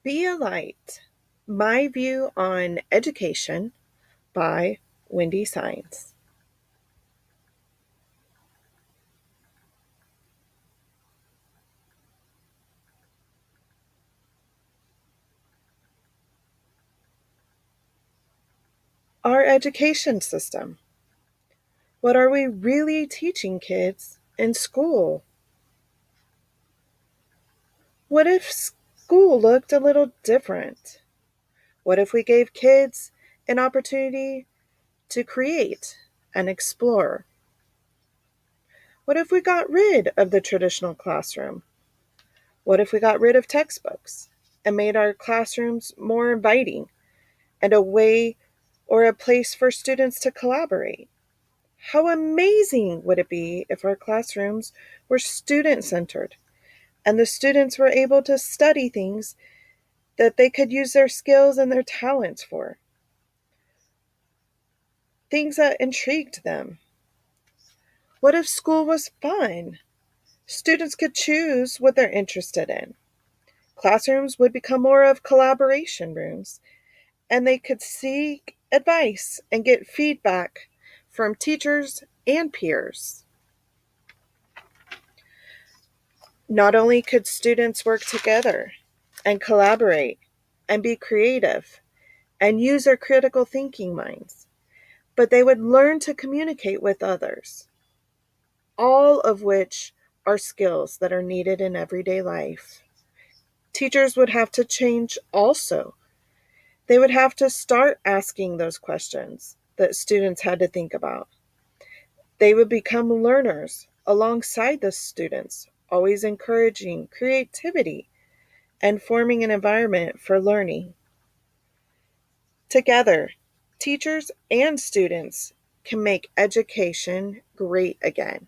Be a Light: My View on Education by Wendy Sines. Our education system. What are we really teaching kids in school? What if school looked a little different? What if we gave kids an opportunity to create and explore? What if we got rid of the traditional classroom? What if we got rid of textbooks and made our classrooms more inviting and a way or a place for students to collaborate? How amazing would it be if our classrooms were student centered and the students were able to study things that they could use their skills and their talents for? Things that intrigued them. What if school was fun? Students could choose what they're interested in. Classrooms would become more of collaboration rooms, and they could seek advice and get feedback from teachers and peers. Not only could students work together and collaborate and be creative and use their critical thinking minds, but they would learn to communicate with others, all of which are skills that are needed in everyday life. Teachers would have to change also. They would have to start asking those questions that students had to think about. They would become learners alongside the students, always encouraging creativity and forming an environment for learning. Together, teachers and students can make education great again.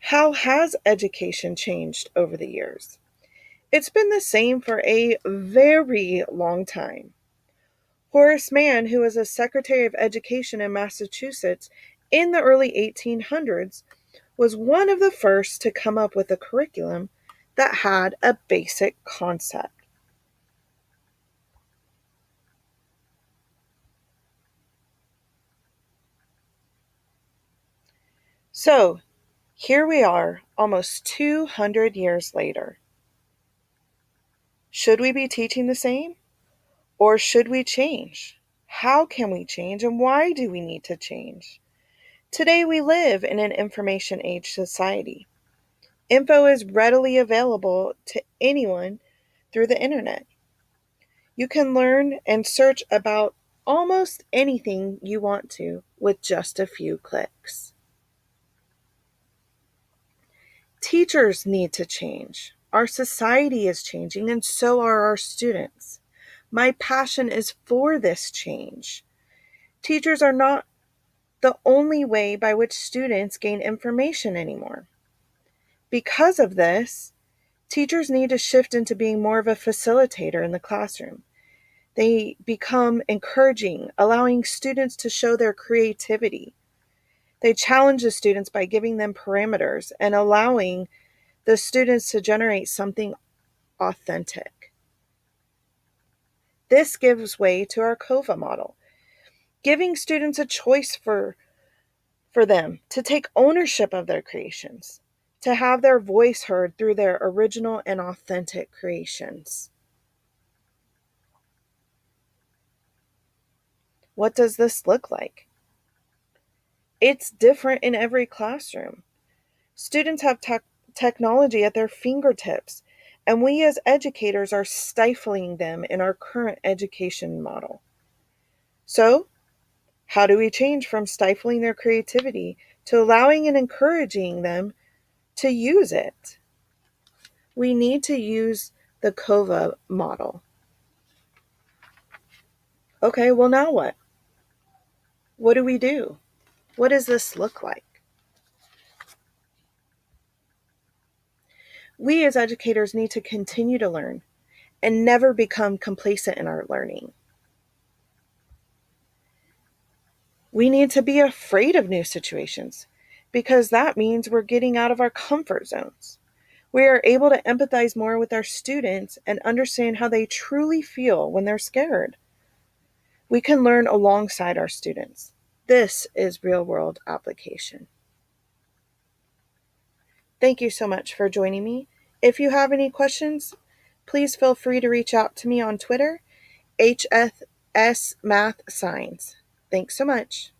How has education changed over the years? It's been the same for a very long time. Horace Mann, who was a Secretary of Education in Massachusetts in the early 1800s, was one of the first to come up with a curriculum that had a basic concept. So, here we are, almost 200 years later. Should we be teaching the same? Or should we change? How can we change, and why do we need to change? Today, we live in an information age society. Info is readily available to anyone through the internet. You can learn and search about almost anything you want to with just a few clicks. Teachers need to change. Our society is changing, and so are our students. My passion is for this change. Teachers are not the only way by which students gain information anymore. Because of this, teachers need to shift into being more of a facilitator in the classroom. They become encouraging, allowing students to show their creativity. They challenge the students by giving them parameters and allowing the students to generate something authentic. This gives way to our COVA model, giving students a choice for them to take ownership of their creations, to have their voice heard through their original and authentic creations. What does this look like? It's different in every classroom. Students have technology at their fingertips, and we as educators are stifling them in our current education model. So, how do we change from stifling their creativity to allowing and encouraging them to use it? We need to use the COVA model. Okay, well, now what? What do we do? What does this look like? We as educators need to continue to learn and never become complacent in our learning. We need to be afraid of new situations because that means we're getting out of our comfort zones. We are able to empathize more with our students and understand how they truly feel when they're scared. We can learn alongside our students. This is real world application. Thank you so much for joining me. If you have any questions, please feel free to reach out to me on Twitter, HFS Math Signs. Thanks so much.